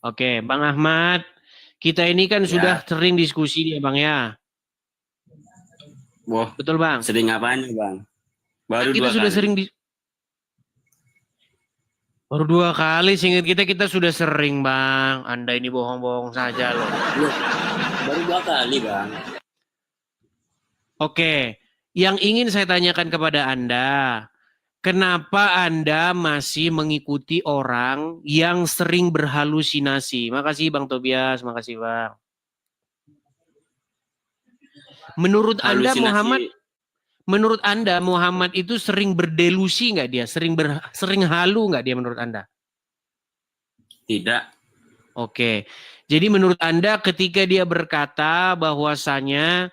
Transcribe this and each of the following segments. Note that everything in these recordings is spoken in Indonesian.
Oke, Bang Ahmad, kita ini kan sudah Ya, sering diskusi ya Bang ya. wah, Betul Bang? sering apanya Bang? Kan Baru kita 2 sudah kali. sering baru 2 kali, seingat kita sudah sering Bang. Anda ini bohong-bohong saja loh. Loh, baru 2 kali Bang. Oke, yang ingin saya tanyakan kepada Anda, kenapa Anda masih mengikuti orang yang sering berhalusinasi? Makasih Bang Tobias, makasih Bang. Menurut Anda Halusinasi, Muhammad itu sering berdelusi nggak dia? Sering halu nggak dia menurut Anda? tidak. Oke. Jadi menurut Anda ketika dia berkata bahwasanya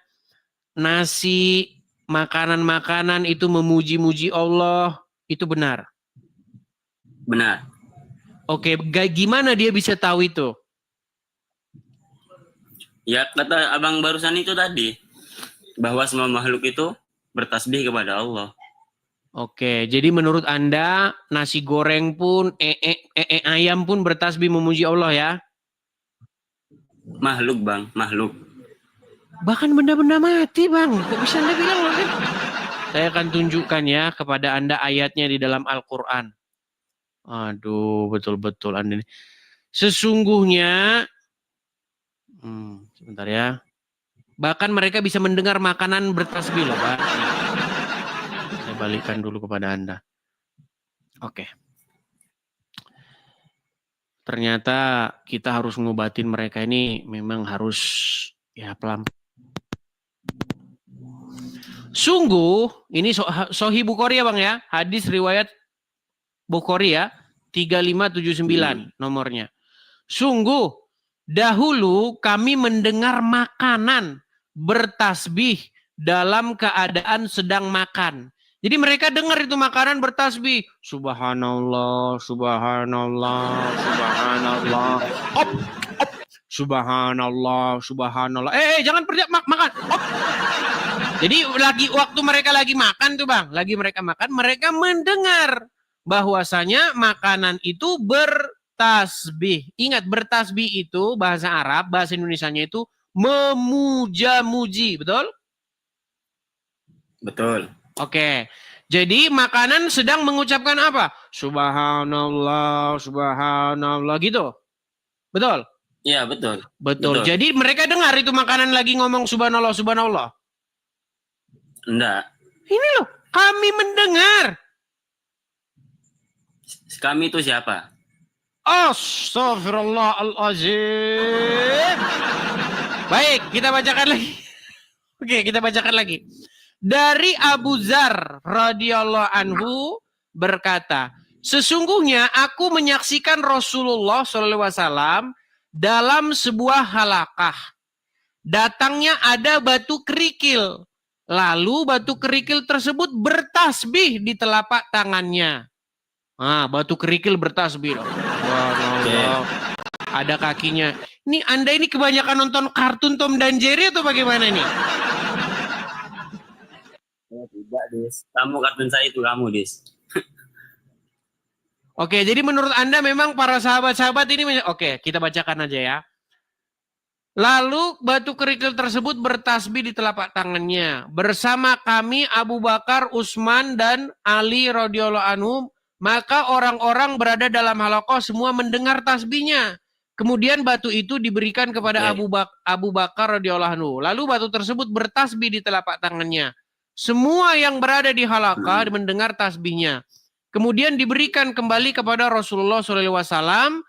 nasi, makanan-makanan itu memuji-muji Allah, itu benar. Benar. Oke, gimana dia bisa tahu itu? Ya, kata Abang barusan itu tadi, bahwa semua makhluk itu bertasbih kepada Allah. Oke, jadi menurut Anda nasi goreng pun, ayam pun bertasbih memuji Allah ya? Makhluk Bang, makhluk. Bahkan benda-benda mati bang, kok bisa Anda bilang loh kan? Saya akan tunjukkan ya kepada Anda ayatnya di dalam Al-Quran. Aduh, betul-betul Anda ini. Sesungguhnya, sebentar ya. Bahkan mereka bisa mendengar makanan bertasbih loh, Pak. Saya balikkan dulu kepada Anda. Oke. Ternyata kita harus ngobatin mereka ini memang harus ya pelan. Sungguh, ini Sahih Bukhari ya Bang ya. Hadis riwayat Bukhari ya. 3579 nomornya. Sungguh, dahulu kami mendengar makanan bertasbih dalam keadaan sedang makan. Jadi mereka dengar itu makanan bertasbih. Subhanallah, subhanallah, subhanallah. Op, op. Subhanallah, subhanallah. Jangan makan. Op. Jadi waktu mereka lagi makan tuh Bang, lagi mereka makan, mereka mendengar bahwasanya makanan itu bertasbih. Ingat, bertasbih itu bahasa Arab, bahasa Indonesianya itu memuja-muji, betul? Betul. Oke. Jadi makanan sedang mengucapkan apa? Subhanallah, subhanallah gitu. Betul? Iya, betul. Betul. Betul. Jadi mereka dengar itu makanan lagi ngomong subhanallah, subhanallah. Enggak. Ini loh, kami mendengar. Kami itu siapa? Astaghfirullahaladzim. Baik, kita bacakan lagi. Oke, kita bacakan lagi. Dari Abu Dzar radhiyallahu anhu berkata, sesungguhnya aku menyaksikan Rasulullah SAW dalam sebuah halakah. Datangnya ada batu kerikil. Lalu batu kerikil tersebut bertasbih di telapak tangannya. Batu kerikil bertasbih. Wow. Ada kakinya. Ini Anda ini kebanyakan nonton kartun Tom dan Jerry atau bagaimana nih? Tidak, Dis. Kamu kartun saya itu kamu, Dis. Oke, jadi menurut Anda memang para sahabat-sahabat ini, oke, kita bacakan aja ya. Lalu batu kerikil tersebut bertasbih di telapak tangannya. Bersama kami Abu Bakar, Utsman, dan Ali radhiyallahu anhum. Maka orang-orang berada dalam halaqah semua mendengar tasbihnya. Kemudian batu itu diberikan kepada Abu Bakar radhiyallahu anhu. Lalu batu tersebut bertasbih di telapak tangannya. Semua yang berada di halaqah mendengar tasbihnya. Kemudian diberikan kembali kepada Rasulullah SAW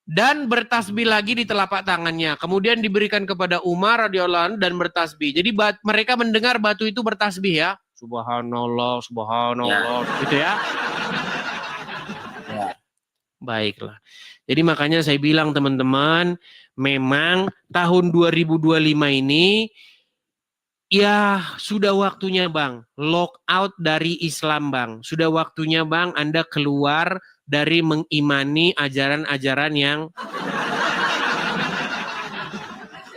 dan bertasbih lagi di telapak tangannya. Kemudian diberikan kepada Umar radhiyallahu anhu dan bertasbih. Jadi mereka mendengar batu itu bertasbih ya. Subhanallah, subhanallah, gitu ya. Baiklah. Jadi makanya saya bilang teman-teman, memang tahun 2025 ini ya sudah waktunya Bang, lock out dari Islam Bang. Sudah waktunya Bang Anda keluar dari mengimani ajaran-ajaran yang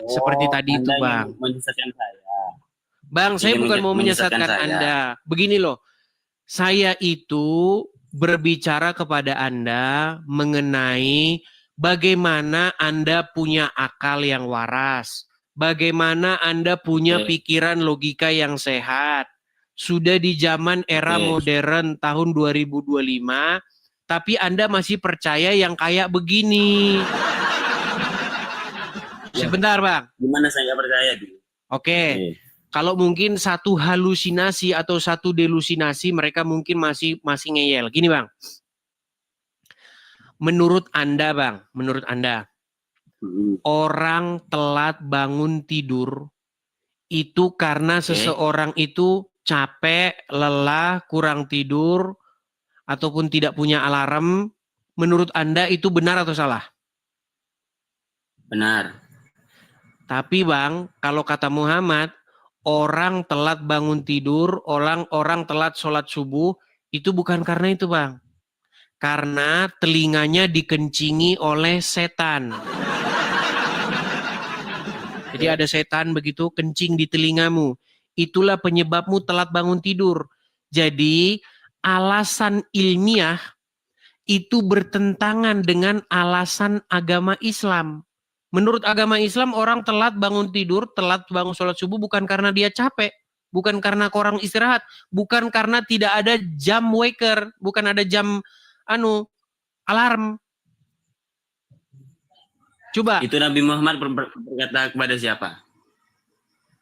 seperti tadi itu Bang. Menyesatkan saya. Bang, saya bukan mau menyesatkan Anda. Begini loh, saya itu berbicara kepada Anda mengenai bagaimana Anda punya akal yang waras, bagaimana Anda punya pikiran logika yang sehat. Sudah di zaman era modern tahun 2025, tapi Anda masih percaya yang kayak begini. Sebentar, Bang. Gimana saya nggak percaya dulu? Oke. Kalau mungkin satu halusinasi atau satu delusinasi, mereka mungkin masih ngeyel. Gini, Bang. Menurut Anda, Bang, menurut Anda, orang telat bangun tidur itu karena seseorang itu capek, lelah, kurang tidur, ataupun tidak punya alarm. Menurut Anda itu benar atau salah? Benar. Tapi Bang, kalau kata Muhammad, orang telat bangun tidur, orang telat sholat subuh, itu bukan karena itu, Bang. Karena telinganya dikencingi oleh setan. Jadi ada setan begitu kencing di telingamu. Itulah penyebabmu telat bangun tidur. Jadi alasan ilmiah itu bertentangan dengan alasan agama Islam. Menurut agama Islam, orang telat bangun tidur, telat bangun sholat subuh bukan karena dia capek, bukan karena kurang istirahat, bukan karena tidak ada jam waker, bukan ada jam alarm. Coba. Itu Nabi Muhammad berkata kepada siapa?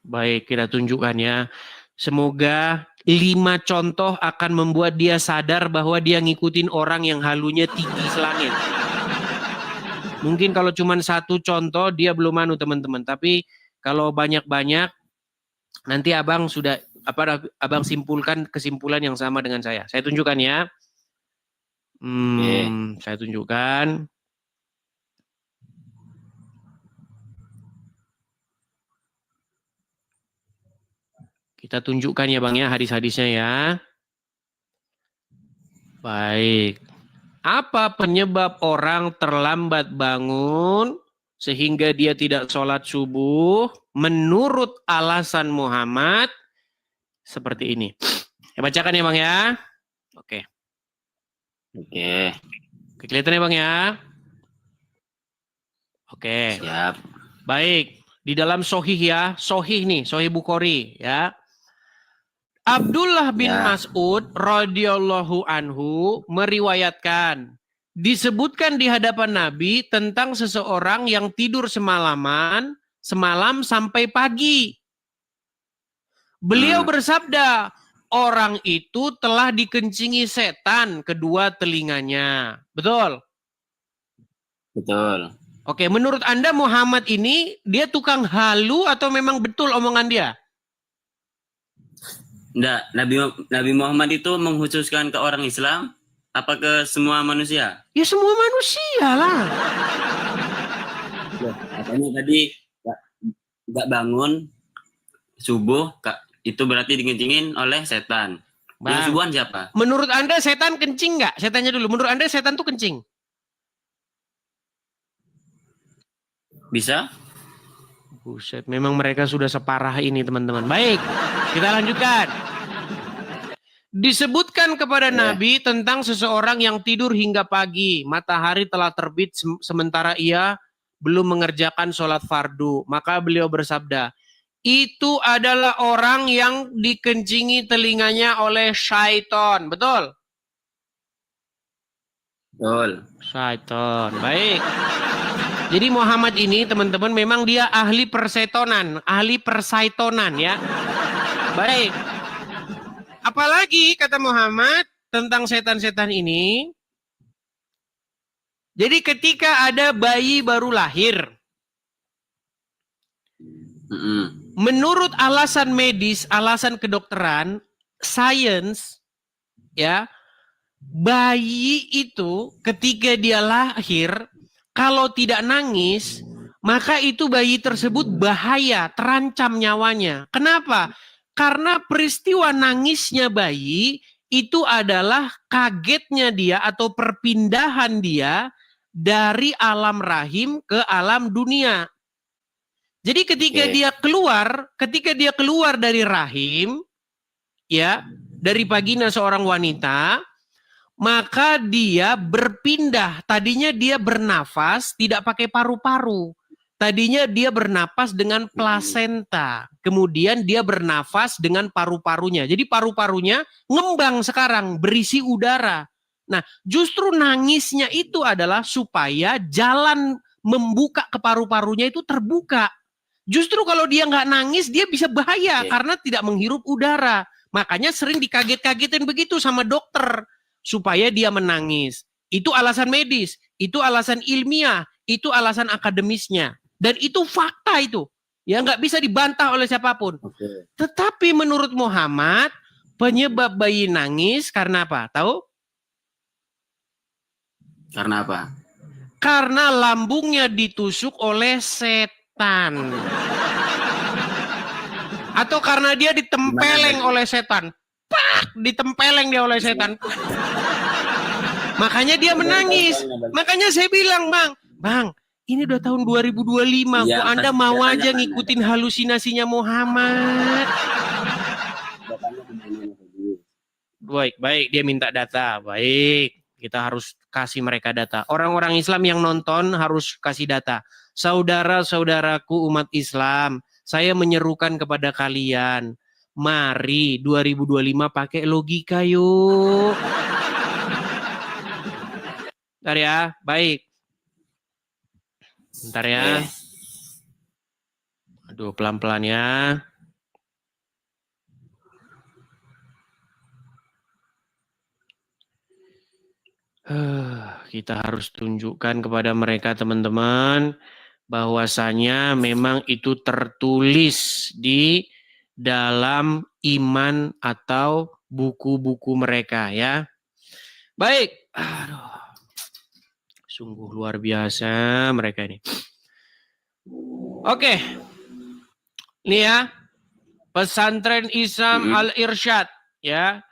Baik, kita tunjukkan ya. Semoga 5 contoh akan membuat dia sadar bahwa dia ngikutin orang yang halunya tinggi selangit. Mungkin kalau cuma 1 contoh dia belum teman-teman. Tapi kalau banyak-banyak nanti abang sudah abang simpulkan kesimpulan yang sama dengan saya. Saya tunjukkan ya. Saya tunjukkan. Kita tunjukkan ya Bang ya hadis-hadisnya ya. Baik. Apa penyebab orang terlambat bangun sehingga dia tidak sholat subuh? Menurut alasan Muhammad seperti ini. Ya bacakan ya Bang ya. Oke. Kelihatan ya Bang ya. Oke. Siap. Baik. Di dalam Sahih ya. Sahih nih. Sahih Bukhari ya. Abdullah bin Mas'ud radhiyallahu anhu meriwayatkan, disebutkan di hadapan Nabi tentang seseorang yang tidur semalam sampai pagi. Beliau bersabda, orang itu telah dikencingi setan kedua telinganya. Betul? Betul. Oke, menurut Anda Muhammad ini dia tukang halu atau memang betul omongan dia? Enggak, Nabi Muhammad itu mengkhususkan ke orang Islam apa ke semua manusia? Ya semua manusia lah. Katanya tadi nggak bangun subuh, itu berarti dikencingin oleh setan. Yang subuhan siapa? Menurut Anda setan kencing nggak? Setannya dulu. Menurut Anda setan tuh kencing? Bisa? Buset, memang mereka sudah separah ini teman-teman. Baik, kita lanjutkan. Disebutkan kepada Nabi tentang seseorang yang tidur hingga pagi. Matahari telah terbit sementara ia belum mengerjakan sholat fardu. Maka beliau bersabda, itu adalah orang yang dikencingi telinganya oleh syaiton. Betul? Betul. Syaiton. Baik. Jadi Muhammad ini teman-teman memang dia ahli persaitonan ya. Baik. Apalagi kata Muhammad tentang setan-setan ini. Jadi ketika ada bayi baru lahir. Menurut alasan medis, alasan kedokteran, sains ya, bayi itu ketika dia lahir kalau tidak nangis, maka itu bayi tersebut bahaya, terancam nyawanya. Kenapa? Karena peristiwa nangisnya bayi itu adalah kagetnya dia atau perpindahan dia dari alam rahim ke alam dunia. Jadi ketika dia keluar dari rahim, ya, dari vagina seorang wanita, maka dia berpindah. Tadinya dia bernafas tidak pakai paru-paru. Tadinya dia bernapas dengan plasenta. Kemudian dia bernafas dengan paru-parunya. Jadi paru-parunya ngembang sekarang, berisi udara. Nah, justru nangisnya itu adalah supaya jalan membuka ke paru-parunya itu terbuka. Justru kalau dia nggak nangis, dia bisa bahaya karena tidak menghirup udara. Makanya sering dikaget-kagetin begitu sama dokter supaya dia menangis. Itu alasan medis, itu alasan ilmiah, itu alasan akademisnya. Dan itu fakta itu. Ya nggak bisa dibantah oleh siapapun. Tetapi menurut Muhammad, penyebab bayi nangis karena apa? Tahu? Karena apa? Karena lambungnya ditusuk oleh setan. Atau karena dia ditempeleng oleh setan. Pak, ditempeleng dia oleh setan. Makanya dia menangis. Makanya saya bilang, Bang, ini udah tahun 2025, kok Anda mau aja ngikutin halusinasinya Muhammad. Baik, dia minta data. Baik, kita harus kasih mereka data. Orang-orang Islam yang nonton harus kasih data. Saudara-saudaraku umat Islam, saya menyerukan kepada kalian, mari 2025 pakai logika yuk. Bentar ya, baik. Bentar ya. Aduh, pelan-pelan ya. Kita harus tunjukkan kepada mereka teman-teman bahwasanya memang itu tertulis di dalam iman atau buku-buku mereka ya. Baik. Aduh. Sungguh luar biasa mereka ini. Oke. Ini ya. Pesantren Islam Al-Irsyad ya.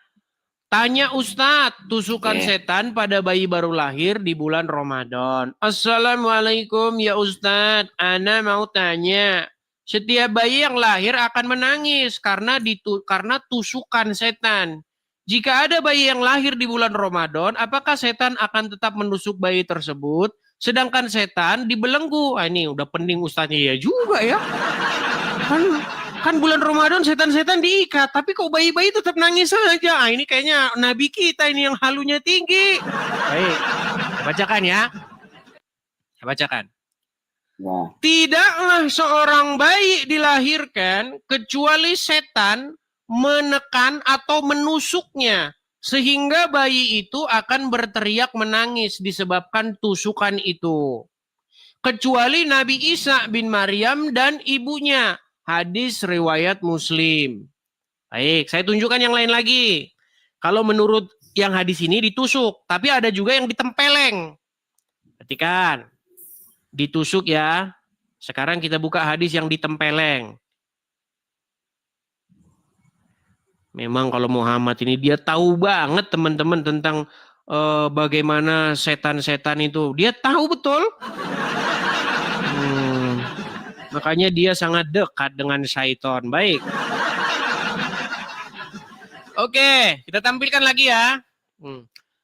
Tanya Ustadz, tusukan setan pada bayi baru lahir di bulan Ramadan. Assalamualaikum ya Ustadz, Ana mau tanya. Setiap bayi yang lahir akan menangis karena tusukan setan. Jika ada bayi yang lahir di bulan Ramadan, apakah setan akan tetap menusuk bayi tersebut? Sedangkan setan dibelenggu. Ini udah pening Ustadznya ya juga ya. Kan bulan Ramadan setan-setan diikat, tapi kok bayi-bayi tetap nangis saja. Ini kayaknya Nabi kita ini yang halunya tinggi. Baik, bacakan ya. Bacakan. Tidaklah seorang bayi dilahirkan kecuali setan menekan atau menusuknya. Sehingga bayi itu akan berteriak menangis disebabkan tusukan itu. Kecuali Nabi Isa bin Maryam dan ibunya. Hadis riwayat Muslim. Baik, saya tunjukkan yang lain lagi. Kalau menurut yang hadis ini ditusuk, tapi ada juga yang ditempeleng. Perhatikan. Ditusuk ya. Sekarang kita buka hadis yang ditempeleng. Memang kalau Muhammad ini dia tahu banget teman-teman tentang bagaimana setan-setan itu. Dia tahu betul. Makanya dia sangat dekat dengan syaitan. Baik. Oke, kita tampilkan lagi ya.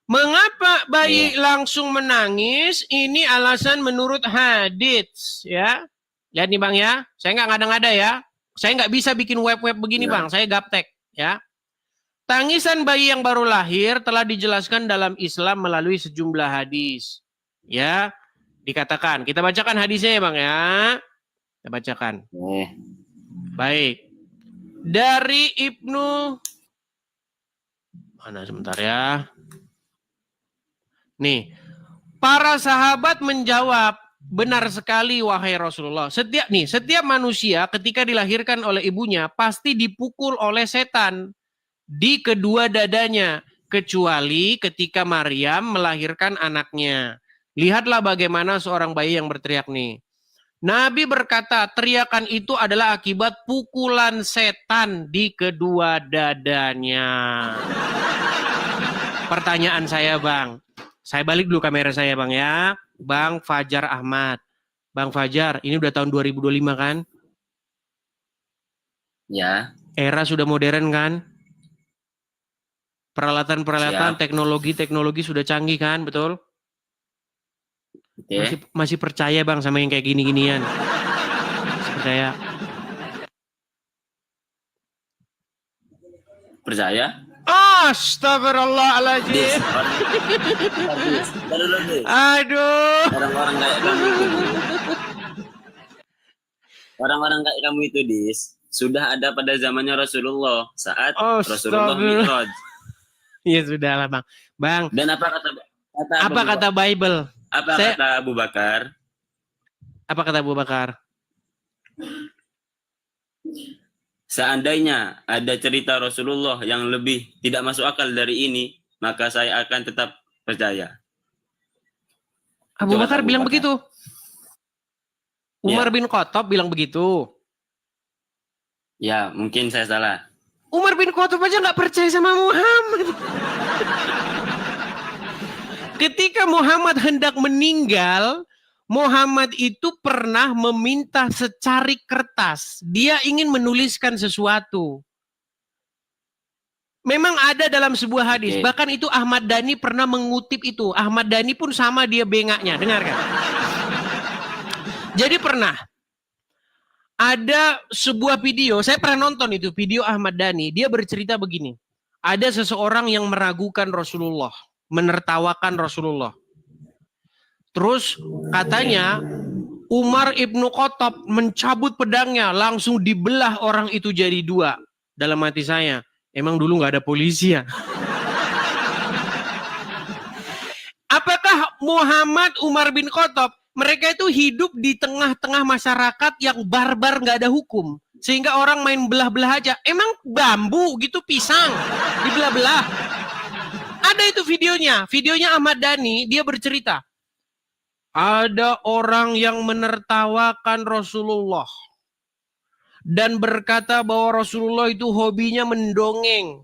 Mengapa bayi langsung menangis? Ini alasan menurut hadits ya. Lihat nih Bang ya. Saya nggak ngada-ngada ya. Saya nggak bisa bikin web-web begini Bang. Saya gaptek ya. Tangisan bayi yang baru lahir telah dijelaskan dalam Islam melalui sejumlah hadis. Ya, dikatakan. Kita bacakan hadisnya ya Bang ya. Kita bacakan. Baik. Dari Ibnu. Mana sebentar ya. Nih. Para sahabat menjawab, benar sekali wahai Rasulullah. Setiap manusia ketika dilahirkan oleh ibunya pasti dipukul oleh setan di kedua dadanya. Kecuali ketika Maryam melahirkan anaknya. Lihatlah bagaimana seorang bayi yang berteriak nih. Nabi berkata, teriakan itu adalah akibat pukulan setan di kedua dadanya. Pertanyaan saya Bang. Saya balik dulu kamera saya Bang ya. Bang Fajar Ahmad. Bang Fajar, ini udah tahun 2025 kan? Ya. Era sudah modern kan? Peralatan-peralatan, Siap. teknologi sudah canggih kan, betul? Oke. Masih percaya Bang sama yang kayak gini-ginian? Masih percaya? Percaya? Astagfirullahaladzim. Dis. Dis. Dulu, Dis. Aduh. Orang-orang kayak kamu itu, Dis. Orang-orang kayak kamu itu, Dis, sudah ada pada zamannya Rasulullah saat Rasulullah Mi'raj. Ya sudah lah Bang. Bang. Dan apa kata Bible? Kata Abu Bakar? Apa kata Abu Bakar? Seandainya ada cerita Rasulullah yang lebih tidak masuk akal dari ini, maka saya akan tetap percaya. Abu Bakar bilang begitu. Umar bin Khattab bilang begitu. Ya, mungkin saya salah. Umar bin Khattab aja nggak percaya sama Muhammad. Ketika Muhammad hendak meninggal, Muhammad itu pernah meminta secarik kertas. Dia ingin menuliskan sesuatu. Memang ada dalam sebuah hadis. Oke. Bahkan itu Ahmad Dhani pernah mengutip itu. Ahmad Dhani pun sama dia bengaknya. Dengarkan. Jadi pernah. Ada sebuah video. Saya pernah nonton itu. Video Ahmad Dhani. Dia bercerita begini. Ada seseorang yang meragukan Rasulullah. Menertawakan Rasulullah. Terus katanya Umar ibnu Khattab mencabut pedangnya, langsung dibelah orang itu jadi dua. Dalam hati saya, emang dulu nggak ada polisi ya? Apakah Muhammad, Umar bin Khattab, mereka itu hidup di tengah-tengah masyarakat yang barbar, nggak ada hukum, sehingga orang main belah-belah aja? Emang bambu gitu, pisang dibelah-belah? Ada itu videonya Ahmad Dhani, dia bercerita. Ada orang yang menertawakan Rasulullah dan berkata bahwa Rasulullah itu hobinya mendongeng.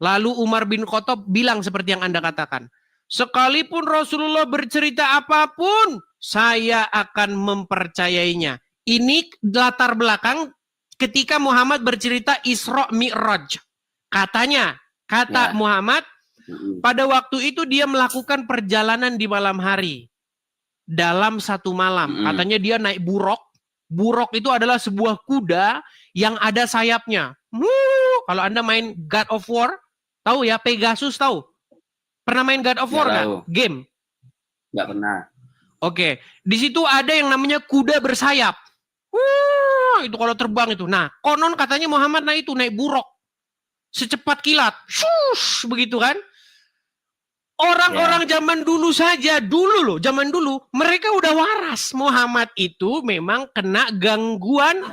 Lalu Umar bin Khattab bilang seperti yang Anda katakan, sekalipun Rasulullah bercerita apapun, saya akan mempercayainya. Ini latar belakang ketika Muhammad bercerita Isra Mi'raj. Kata Muhammad, pada waktu itu dia melakukan perjalanan di malam hari. Dalam satu malam, katanya dia naik buruk. Buruk itu adalah sebuah kuda yang ada sayapnya. Kalau Anda main God of War, tahu ya, Pegasus tahu? Pernah main God of War nggak? Game? Nggak pernah. Oke, di situ ada yang namanya kuda bersayap. Itu kalau terbang itu. Nah, konon katanya Muhammad naik buruk. Secepat kilat. Shush, begitu kan? Orang-orang zaman dulu saja, zaman dulu, mereka udah waras. Muhammad itu memang kena gangguan.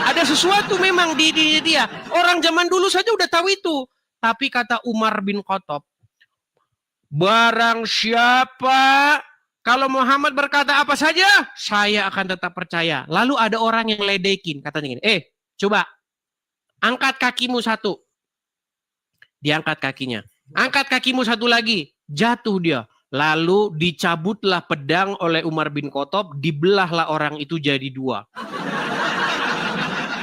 Ada sesuatu memang di dia. Orang zaman dulu saja udah tahu itu. Tapi kata Umar bin Khattab, barang siapa kalau Muhammad berkata apa saja, saya akan tetap percaya. Lalu ada orang yang ledekin, katanya gini, coba angkat kakimu satu. Diangkat kakinya. Angkat kakimu satu lagi, jatuh dia. Lalu dicabutlah pedang oleh Umar bin Khattab, dibelahlah orang itu jadi dua.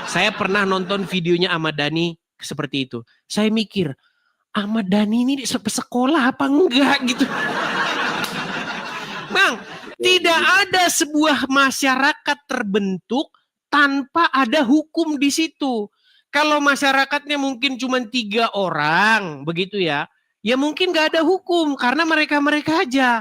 Saya pernah nonton videonya Ahmad Dhani seperti itu. Saya mikir, Ahmad Dhani ini sekolah apa enggak gitu. Bang, tidak ada sebuah masyarakat terbentuk tanpa ada hukum di situ. Kalau masyarakatnya mungkin cuma 3 orang, begitu ya. Ya mungkin gak ada hukum karena mereka-mereka aja.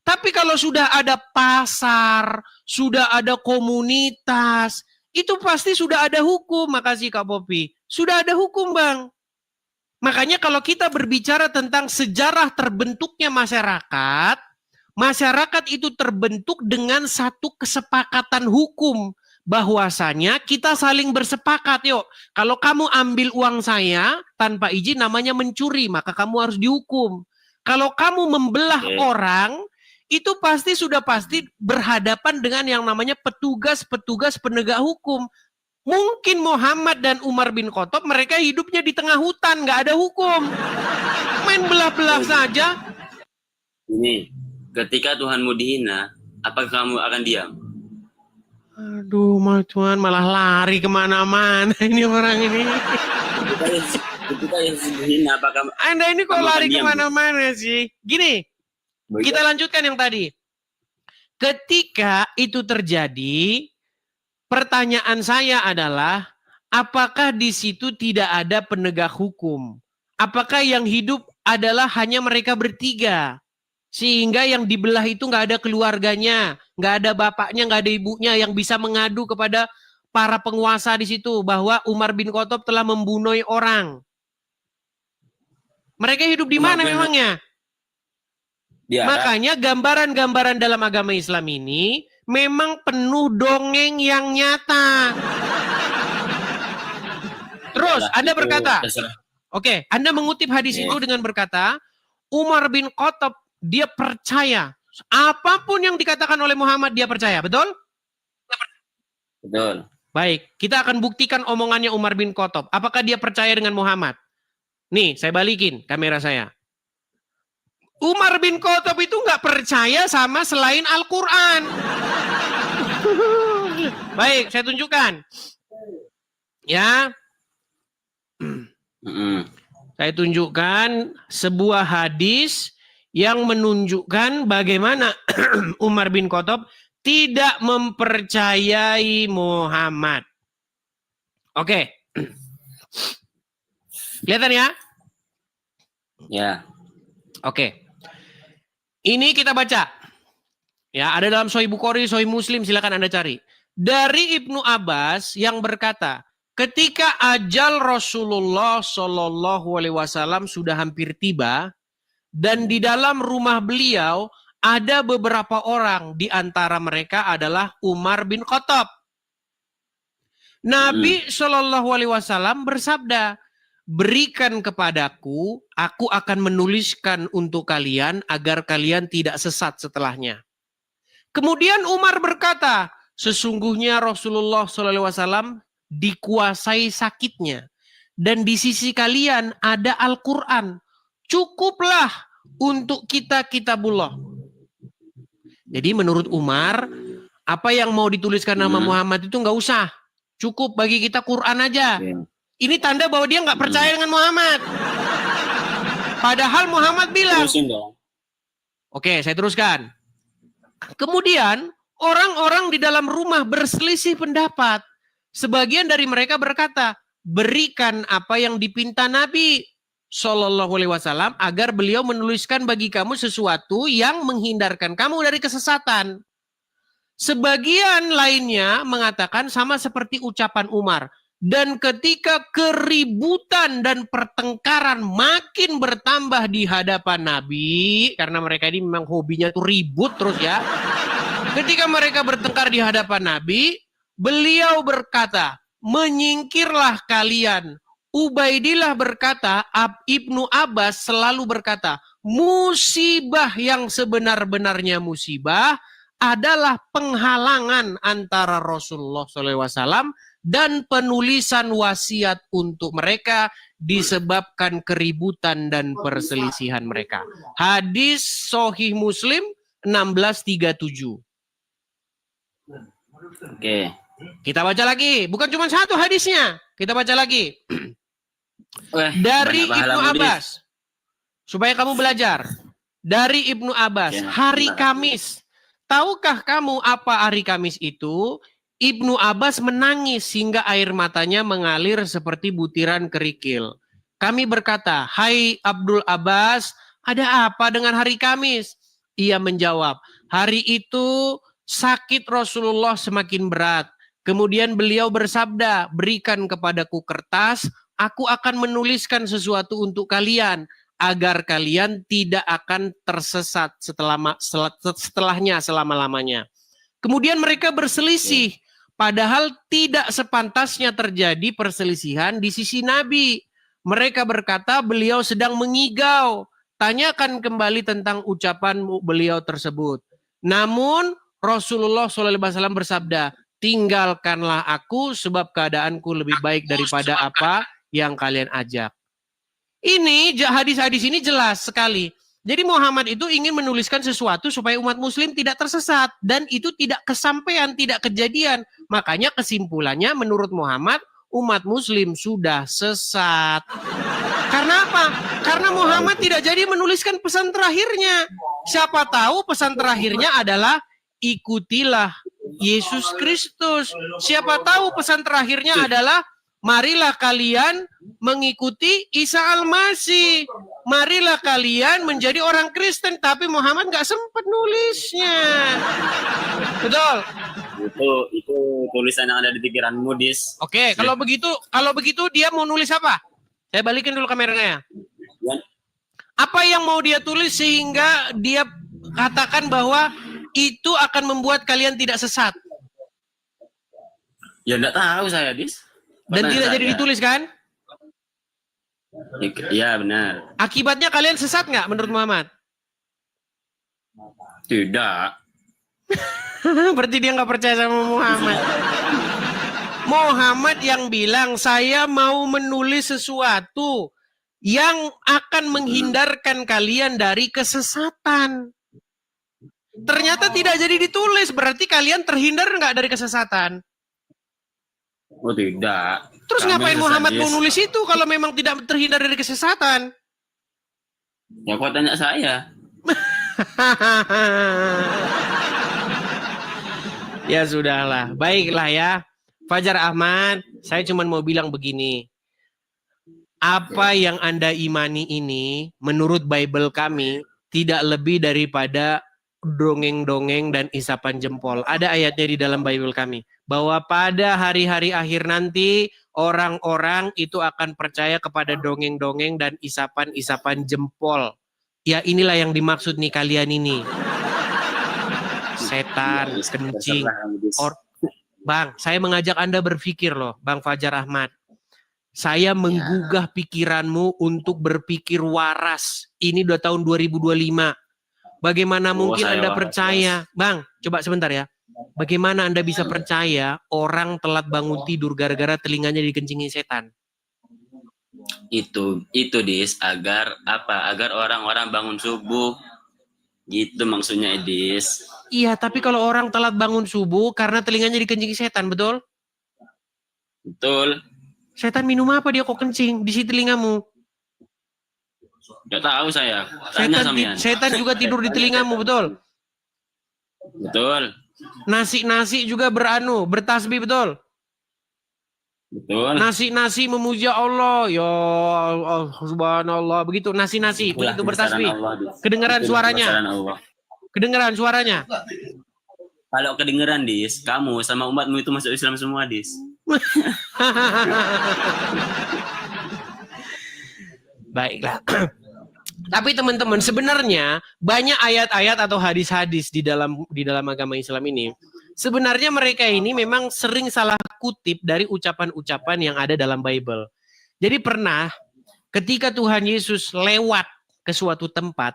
Tapi kalau sudah ada pasar, sudah ada komunitas, itu pasti sudah ada hukum. Makasih Kak Popi. Sudah ada hukum Bang. Makanya kalau kita berbicara tentang sejarah terbentuknya masyarakat, masyarakat itu terbentuk dengan satu kesepakatan hukum. Bahwasanya kita saling bersepakat, yuk. Kalau kamu ambil uang saya tanpa izin namanya mencuri, maka kamu harus dihukum. Kalau kamu membelah orang, itu pasti berhadapan dengan yang namanya petugas-petugas penegak hukum. Mungkin Muhammad dan Umar bin Khattab mereka hidupnya di tengah hutan, nggak ada hukum. Main belah-belah saja. Ini, ketika Tuhanmu dihina, apakah kamu akan diam? Aduh, Tuhan malah lari kemana-mana ini orang ini. Ketika Yesus dihina, apakah Anda ini kok kamu akan lari diam? kemana-mana sih? Gini, kita lanjutkan yang tadi. Ketika itu terjadi, pertanyaan saya adalah, apakah di situ tidak ada penegak hukum? Apakah yang hidup adalah hanya mereka bertiga? Sehingga yang dibelah itu nggak ada keluarganya, nggak ada bapaknya, nggak ada ibunya yang bisa mengadu kepada para penguasa di situ bahwa Umar bin Khattab telah membunuh orang. Mereka hidup di mana memangnya? Makanya gambaran-gambaran dalam agama Islam ini memang penuh dongeng yang nyata. Terus Anda berkata, oke, Anda mengutip hadis itu dengan berkata, Umar bin Khattab dia percaya apapun yang dikatakan oleh Muhammad dia percaya, betul? Betul. Baik, kita akan buktikan omongannya Umar bin Khattab. Apakah dia percaya dengan Muhammad? Nih, saya balikin kamera saya. Umar bin Khattab itu nggak percaya sama selain Al-Quran. Baik, saya tunjukkan. Ya. Saya tunjukkan sebuah hadis yang menunjukkan bagaimana Umar bin Khattab tidak mempercayai Muhammad. Oke. Kelihatan ya? Ya. Oke. Ini kita baca. Ya, ada dalam Sahih Bukhari, Sahih Muslim, silakan Anda cari. Dari Ibnu Abbas yang berkata, ketika ajal Rasulullah Shallallahu Alaihi Wasallam sudah hampir tiba, dan di dalam rumah beliau ada beberapa orang, di antara mereka adalah Umar bin Khattab. Nabi Shallallahu Alaihi Wasallam bersabda, berikan kepadaku, aku akan menuliskan untuk kalian agar kalian tidak sesat setelahnya. Kemudian Umar berkata, sesungguhnya Rasulullah SAW dikuasai sakitnya. Dan di sisi kalian ada Al-Quran. Cukuplah untuk kita kitabullah. Jadi menurut Umar, apa yang mau dituliskan nama Muhammad itu nggak usah. Cukup bagi kita Quran aja. Ini tanda bahwa dia nggak percaya dengan Muhammad. Padahal Muhammad bilang. Oke, saya teruskan. Kemudian orang-orang di dalam rumah berselisih pendapat. Sebagian dari mereka berkata, berikan apa yang dipinta Nabi Shallallahu Alaihi Wasallam agar beliau menuliskan bagi kamu sesuatu yang menghindarkan kamu dari kesesatan. Sebagian lainnya mengatakan sama seperti ucapan Umar. Dan ketika keributan dan pertengkaran makin bertambah di hadapan Nabi, karena mereka ini memang hobinya tuh ribut terus ya. Ketika mereka bertengkar di hadapan Nabi, beliau berkata, menyingkirlah kalian. Ubaidillah berkata, Ibnu Abbas selalu berkata, musibah yang sebenar-benarnya musibah adalah penghalangan antara Rasulullah SAW dan penulisan wasiat untuk mereka disebabkan keributan dan perselisihan mereka. Hadis Sahih Muslim 1637. Oke. Kita baca lagi. Bukan cuma satu hadisnya. Kita baca lagi. Dari Ibnu Abbas. Supaya kamu belajar. Dari Ibnu Abbas. Hari Kamis. Tahukah kamu apa hari Kamis itu? Ibnu Abbas menangis hingga air matanya mengalir seperti butiran kerikil. Kami berkata, hai Abdul Abbas, ada apa dengan hari Kamis? Ia menjawab, hari itu sakit Rasulullah semakin berat. Kemudian beliau bersabda, berikan kepadaku kertas, aku akan menuliskan sesuatu untuk kalian, agar kalian tidak akan tersesat setelahnya selama-lamanya. Kemudian mereka berselisih. Padahal tidak sepantasnya terjadi perselisihan di sisi Nabi. Mereka berkata beliau sedang mengigau. Tanyakan kembali tentang ucapan beliau tersebut. Namun Rasulullah SAW bersabda, tinggalkanlah aku sebab keadaanku lebih baik daripada apa yang kalian ajak. Ini hadis-hadis ini jelas sekali. Jadi Muhammad itu ingin menuliskan sesuatu supaya umat muslim tidak tersesat. Dan itu tidak kesampaian, tidak kejadian. Makanya kesimpulannya menurut Muhammad, umat muslim sudah sesat. Karena apa? Karena Muhammad tidak jadi menuliskan pesan terakhirnya. Siapa tahu pesan terakhirnya adalah ikutilah Yesus Kristus. Siapa tahu pesan terakhirnya adalah marilah kalian mengikuti Isa Al-Masih. Marilah kalian menjadi orang Kristen. Tapi Muhammad nggak sempat nulisnya. Betul? Itu tulisan yang ada di pikiranmu, Dis. Oke, kalau begitu dia mau nulis apa? Saya balikin dulu kameranya. Ya. Apa yang mau dia tulis sehingga dia katakan bahwa itu akan membuat kalian tidak sesat? Ya enggak tahu saya, Dis. Dan tidak jadi ditulis kan? Iya, benar. Akibatnya kalian sesat nggak menurut Muhammad? Tidak. Berarti dia nggak percaya sama Muhammad. Muhammad yang bilang, saya mau menulis sesuatu yang akan menghindarkan kalian dari kesesatan. Ternyata tidak jadi ditulis, berarti kalian terhindar nggak dari kesesatan? Oh, tidak. Terus Kami ngapain Muhammad sadis. mau nulis itu kalau memang tidak terhindar dari kesesatan? Ya, kok tanya saya? Ya sudahlah, baiklah ya. Fajar Ahmad, saya cuma mau bilang begini. Apa yang Anda imani ini, menurut Bible kami, tidak lebih daripada dongeng-dongeng dan isapan jempol. Ada ayatnya di dalam Bible kami. Bahwa pada hari-hari akhir nanti, orang-orang itu akan percaya kepada dongeng-dongeng dan isapan-isapan jempol. Ya inilah yang dimaksud nih kalian ini. Setan, kencing. Bang, saya mengajak Anda berpikir loh, Bang Fajar Ahmad. Saya menggugah pikiranmu untuk berpikir waras. Ini udah tahun 2025. Bagaimana mungkin Anda percaya? Bang, coba sebentar ya. Bagaimana Anda bisa percaya orang telat bangun tidur gara-gara telinganya dikencingi setan? Itu Dis, agar apa? Agar orang-orang bangun subuh. Gitu maksudnya, Dis. Iya, tapi kalau orang telat bangun subuh karena telinganya dikencingi setan, betul? Betul. Setan minum apa dia kok kencing di si telingamu? Gak tahu saya. Tanya sampean. Setan juga tidur di telingamu, betul? Betul. Nasi juga bertasbih, betul? Betul. Nasi memuja Allah, ya Allah, subhanallah, begitu nasi begitu bertasbih. Kedengaran suaranya. Kedengaran suaranya. Kalau kedengeran, Dis, kamu sama umatmu itu masuk Islam semua, Dis. Baiklah. Tapi teman-teman, sebenarnya banyak ayat-ayat atau hadis-hadis di dalam agama Islam ini. Sebenarnya mereka ini memang sering salah kutip dari ucapan-ucapan yang ada dalam Bible. Jadi pernah ketika Tuhan Yesus lewat ke suatu tempat,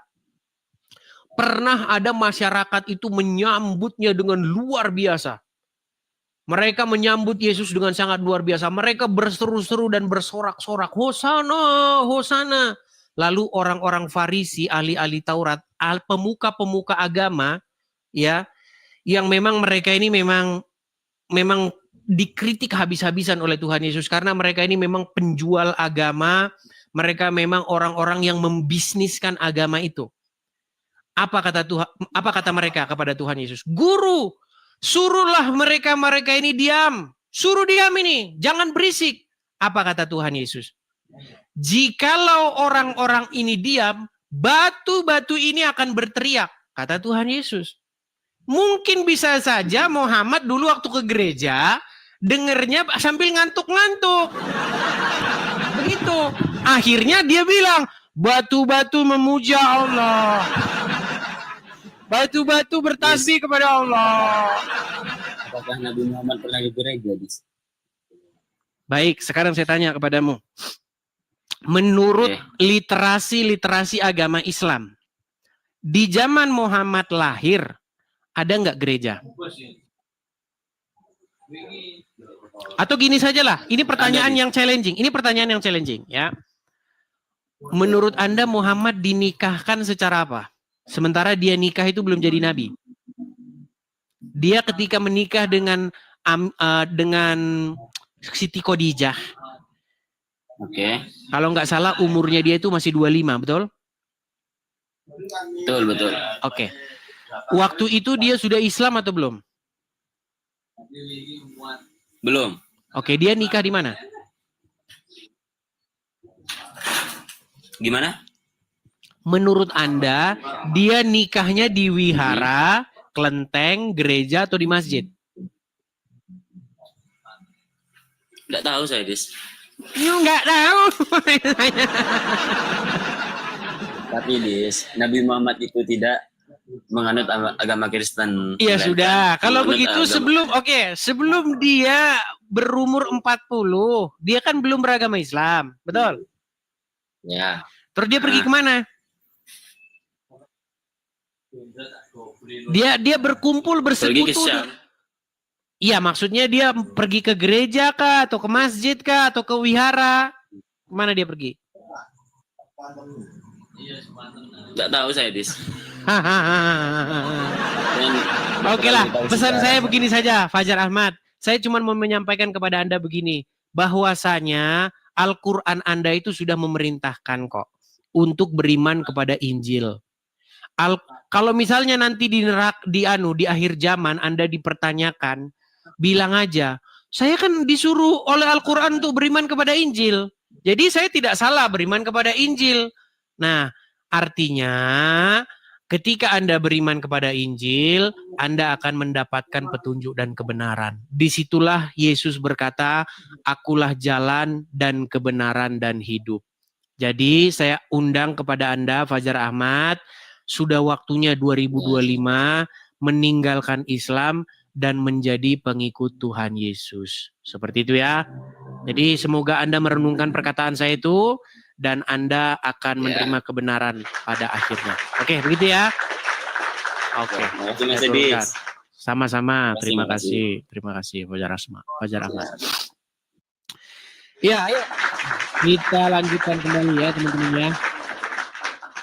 pernah ada masyarakat itu menyambutnya dengan luar biasa. Mereka menyambut Yesus dengan sangat luar biasa. Mereka berseru-seru dan bersorak-sorak, Hosana, Hosana. Lalu orang-orang Farisi, ahli-ahli Taurat, pemuka-pemuka agama, ya, yang memang mereka ini memang dikritik habis-habisan oleh Tuhan Yesus karena mereka ini memang penjual agama, mereka memang orang-orang yang membisniskan agama itu. Apa kata mereka kepada Tuhan Yesus? Guru, suruhlah mereka ini diam. Suruh diam ini, jangan berisik. Apa kata Tuhan Yesus? Jikalau orang-orang ini diam, batu-batu ini akan berteriak, kata Tuhan Yesus. Mungkin bisa saja Muhammad dulu waktu ke gereja, dengernya sambil ngantuk-ngantuk. Begitu. Akhirnya dia bilang, batu-batu memuja Allah. Batu-batu bertasbih kepada Allah. Apakah Nabi Muhammad pernah ke gereja, Dis? Baik, sekarang saya tanya kepadamu. Menurut literasi agama Islam, di zaman Muhammad lahir, ada nggak gereja? Atau gini sajalah, ini pertanyaan yang challenging. Ini pertanyaan yang challenging, ya. Menurut Anda Muhammad dinikahkan secara apa? Sementara dia nikah itu belum jadi nabi. Dia ketika menikah dengan Siti Khadijah. Oke. Kalau nggak salah umurnya dia itu masih 25, betul? Betul, betul. Oke. Waktu itu dia sudah Islam atau belum? Belum. Oke, dia nikah di mana? Gimana? Menurut Anda, dia nikahnya di wihara, kelenteng, gereja, atau di masjid? Nggak tahu saya, Dis. Nggak tahu. Tapi, Dis, Nabi Muhammad itu tidak menganut agama Kristen. Iya sudah. Kalau Menganut begitu agama- sebelum dia berumur 40, dia kan belum beragama Islam, betul? Ya. Terus dia pergi kemana? Dia berkumpul Pergi ke bersekutu. Syam. Iya, maksudnya dia pergi ke gereja kah, atau ke masjid kah, atau ke wihara? Kemana dia pergi? Nggak tahu saya, Dis. Oke lah, pesan saya begini saja, Fajar Ahmad. Saya cuma mau menyampaikan kepada Anda begini, bahwasanya Al-Quran Anda itu sudah memerintahkan kok untuk beriman kepada Injil. Kalau misalnya nanti di akhir zaman Anda dipertanyakan, bilang aja, saya kan disuruh oleh Al-Quran untuk beriman kepada Injil. Jadi saya tidak salah beriman kepada Injil. Nah, artinya ketika Anda beriman kepada Injil, Anda akan mendapatkan petunjuk dan kebenaran. Disitulah Yesus berkata, akulah jalan dan kebenaran dan hidup. Jadi saya undang kepada Anda, Fajar Ahmad, sudah waktunya 2025 meninggalkan Islam dan menjadi pengikut Tuhan Yesus. Seperti itu ya. Jadi semoga Anda merenungkan perkataan saya itu dan Anda akan menerima kebenaran pada akhirnya. Oke, begitu ya. Oke. Terima kasih, Dis. Sama-sama. Terima kasih. Terima kasih Fajar Ahmad. Ya, ayo. Kita lanjutkan kembali ya, teman-teman ya.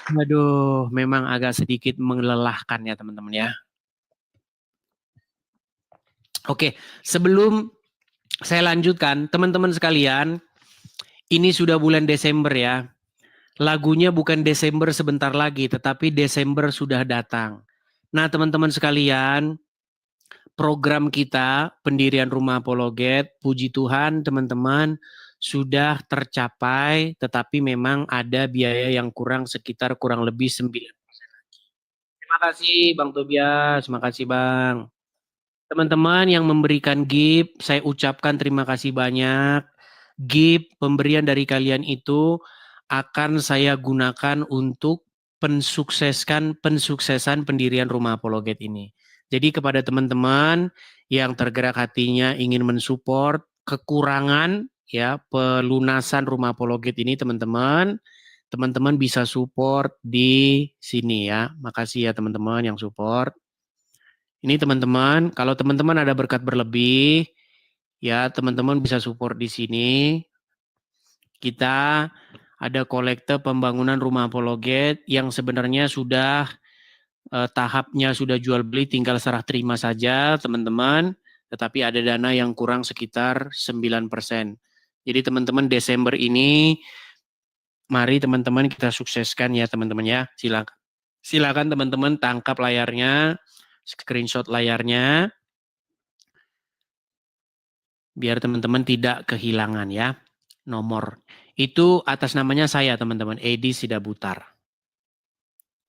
Aduh, memang agak sedikit melelahkan ya, teman-teman ya. Oke, sebelum saya lanjutkan, teman-teman sekalian, ini sudah bulan Desember ya. Lagunya bukan Desember sebentar lagi, tetapi Desember sudah datang. Nah, teman-teman sekalian, program kita, pendirian Rumah Apologet, puji Tuhan teman-teman, sudah tercapai, tetapi memang ada biaya yang kurang lebih 9%. Terima kasih Bang Tobias, terima kasih Bang. Teman-teman yang memberikan gift, saya ucapkan terima kasih banyak. Gift pemberian dari kalian itu akan saya gunakan untuk pensuksesan pendirian Rumah Apologet ini. Jadi kepada teman-teman yang tergerak hatinya ingin mensupport kekurangan ya pelunasan Rumah Apologet ini, teman-teman bisa support di sini ya. Makasih ya teman-teman yang support. Ini teman-teman, kalau teman-teman ada berkat berlebih, ya teman-teman bisa support di sini. Kita ada kolekte pembangunan Rumah Apologet yang sebenarnya sudah tahapnya sudah jual beli, tinggal serah terima saja teman-teman. Tetapi ada dana yang kurang sekitar 9%. Jadi teman-teman Desember ini, mari teman-teman kita sukseskan ya teman-teman ya. Silakan teman-teman tangkap layarnya, screenshot layarnya, biar teman-teman tidak kehilangan ya nomor. Itu atas namanya saya teman-teman, Edi Sidabutar.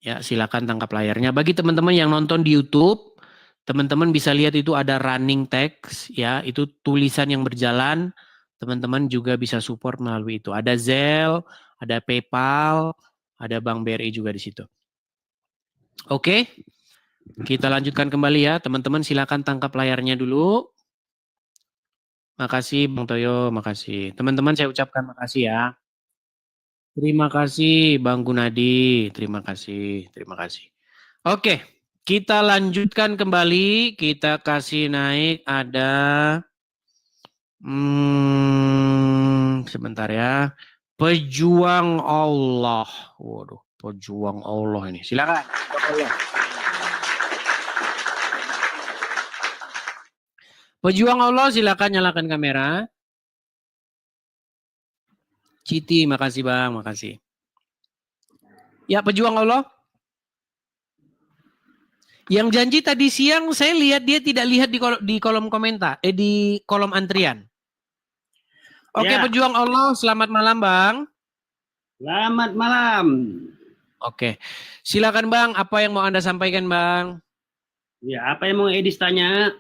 Ya, silakan tangkap layarnya. Bagi teman-teman yang nonton di YouTube, teman-teman bisa lihat itu ada running text ya, itu tulisan yang berjalan. Teman-teman juga bisa support melalui itu. Ada Zelle, ada PayPal, ada Bank BRI juga di situ. Oke. Kita lanjutkan kembali ya, teman-teman silakan tangkap layarnya dulu. Makasih Bang Toyo, makasih. Teman-teman saya ucapkan makasih ya. Terima kasih Bang Gunadi, terima kasih, terima kasih. Oke, kita lanjutkan kembali, kita kasih naik ada, sebentar ya, Pejuang Allah. Waduh, Pejuang Allah ini, silakan. Pejuang Allah, silakan nyalakan kamera. Citi, makasih Bang, makasih. Ya, pejuang Allah. Yang janji tadi siang saya lihat dia tidak lihat di kolom komentar, di kolom antrian. Oke, Ya. pejuang Allah, selamat malam Bang. Selamat malam. Oke, silakan Bang, apa yang mau Anda sampaikan Bang? Ya, apa yang mau Edis tanya?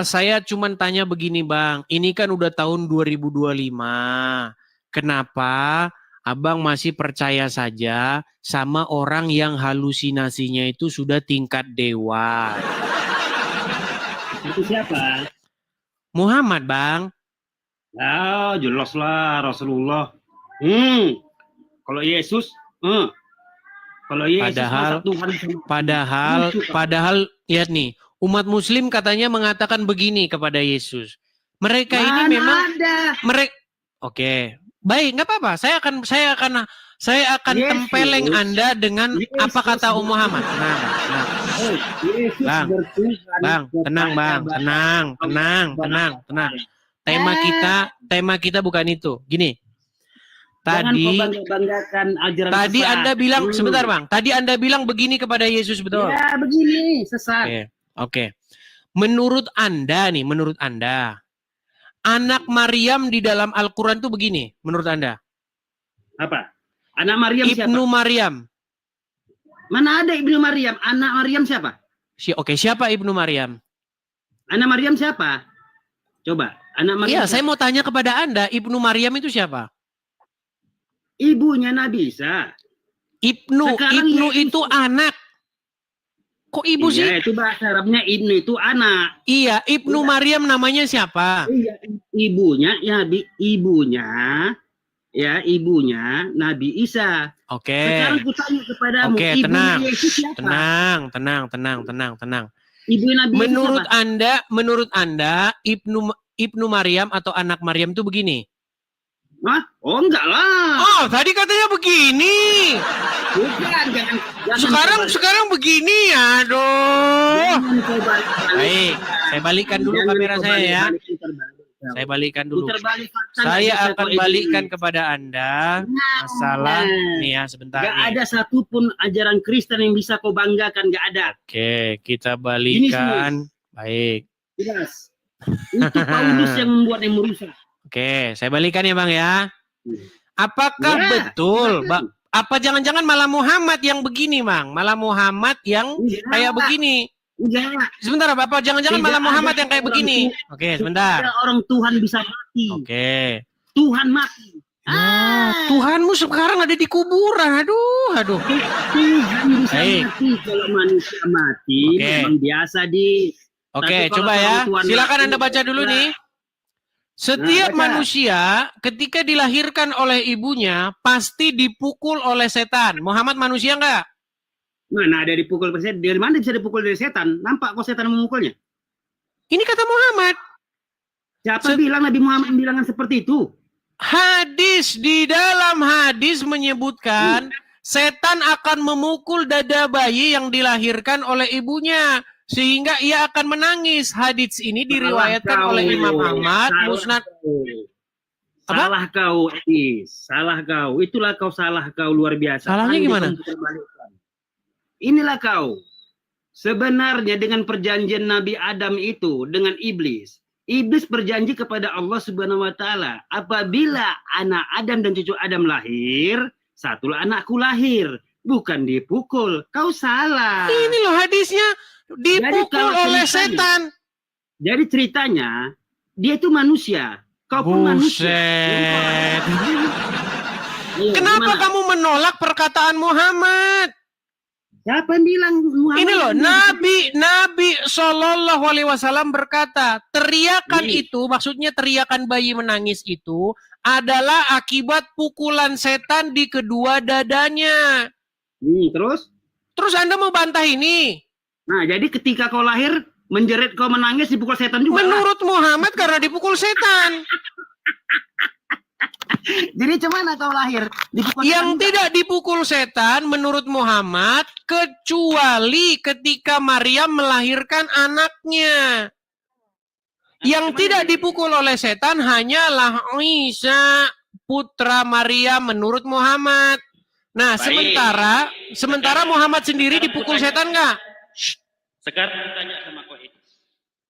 Saya cuman tanya begini Bang, ini kan udah tahun 2025, kenapa Abang masih percaya saja sama orang yang halusinasinya itu sudah tingkat dewa? Itu siapa? Muhammad Bang. Ah, jelas lah Rasulullah. Kalau Yesus, kalau Yesus masa Tuhan. Padahal lihat nih, umat Muslim katanya mengatakan begini kepada Yesus. Mereka ini memang mereka. Oke, baik, nggak apa-apa. Saya akan Yesus, tempeleng Anda dengan Yesus, apa kata Muhammad. Bang, tenang. Tema kita bukan itu. Gini. Tadi Anda bilang sebentar Bang. Tadi Anda bilang begini kepada Yesus, betul? Ya, begini, sesat. Oke. Menurut Anda, anak Maryam di dalam Al-Qur'an itu begini, menurut Anda? Apa? Anak Maryam siapa? Ibnu Maryam. Mana ada Ibnu Maryam? Anak Maryam siapa? Siapa Ibnu Maryam? Anak Maryam siapa? Coba, anak Maryam. Iya, saya mau tanya kepada Anda, Ibnu Maryam itu siapa? Ibunya Nabi Isa. Ibnu itu anak. Kok ibu sih? Iya, itu bahasa Arabnya Ibnu itu anak. Iya, Ibnu Maryam namanya siapa? Iya, ibunya Nabi Isa. Oke. Sekarang kutanya kepadamu, Oke, ibunya Yesus siapa? Tenang. Ibu Nabi Menurut Anda, Ibnu Maryam atau anak Maryam itu begini? Hah? Oh, enggak lah. Oh, tadi katanya begini. Bukan, Sekarang begini ya, aduh. Baik, saya balikkan dulu kamera saya ya. Saya balikkan dulu. Saya akan balikkan kepada Anda masalah nih ya, sebentar. Gak ada satupun ajaran Kristen yang bisa kau banggakan, gak ada. Oke, kita balikkan. Baik. Jelas. Itu Paulus yang membuat yang merusak. Oke, saya balikan ya Bang ya. Apakah betul? Apa jangan-jangan malah Muhammad yang begini Bang? Malah Muhammad yang kayak begini? Sebentar, apa jangan-jangan malah Muhammad yang kayak begini? Oke, sebentar. Orang Tuhan bisa mati. Oke. Tuhan mati. Tuhanmu sekarang ada di kuburan. Aduh. Tuhan bisa mati kalau manusia mati. Memang biasa Oke, coba ya. Silakan Anda baca dulu nih. Setiap manusia ketika dilahirkan oleh ibunya pasti dipukul oleh setan. Muhammad manusia enggak? Mana ada dipukul setan? Dari mana bisa dipukul dari setan? Nampak kok setan memukulnya? Ini kata Muhammad. Siapa bilang Nabi Muhammad bilangan seperti itu? Di dalam hadis menyebutkan setan akan memukul dada bayi yang dilahirkan oleh ibunya. Sehingga ia akan menangis. Hadits ini diriwayatkan oleh Imam Ahmad, Musnad. Salah kau, Edis. Salah kau. Itulah kau salah kau luar biasa. Salahnya gimana? Inilah kau. Sebenarnya dengan perjanjian Nabi Adam itu dengan iblis. Iblis berjanji kepada Allah Subhanahu wa taala, apabila anak Adam dan cucu Adam lahir, satulah anakku lahir, bukan dipukul. Kau salah. Ini loh hadisnya. Dipukul oleh setan. Jadi ceritanya dia itu manusia. Kau pun manusia. Kenapa kamu menolak perkataan Muhammad? Siapa yang bilang Muhammad? Ini loh, Nabi Shallallahu Alaihi Wasallam berkata, teriakan itu, maksudnya teriakan bayi menangis itu adalah akibat pukulan setan di kedua dadanya. Terus Anda mau bantah ini? Nah, jadi ketika kau lahir, menjerit kau menangis, dipukul setan juga. Menurut Muhammad karena dipukul setan. Jadi cuman kau lahir dipukul yang setan tidak juga dipukul setan menurut Muhammad, kecuali ketika Maryam melahirkan anaknya. Yang tidak dipukul oleh setan hanyalah Isa. putra Maryam menurut Muhammad. Nah, Baik. sementara Muhammad sendiri dipukul setan nggak? Sekarang tanya sama kau ini.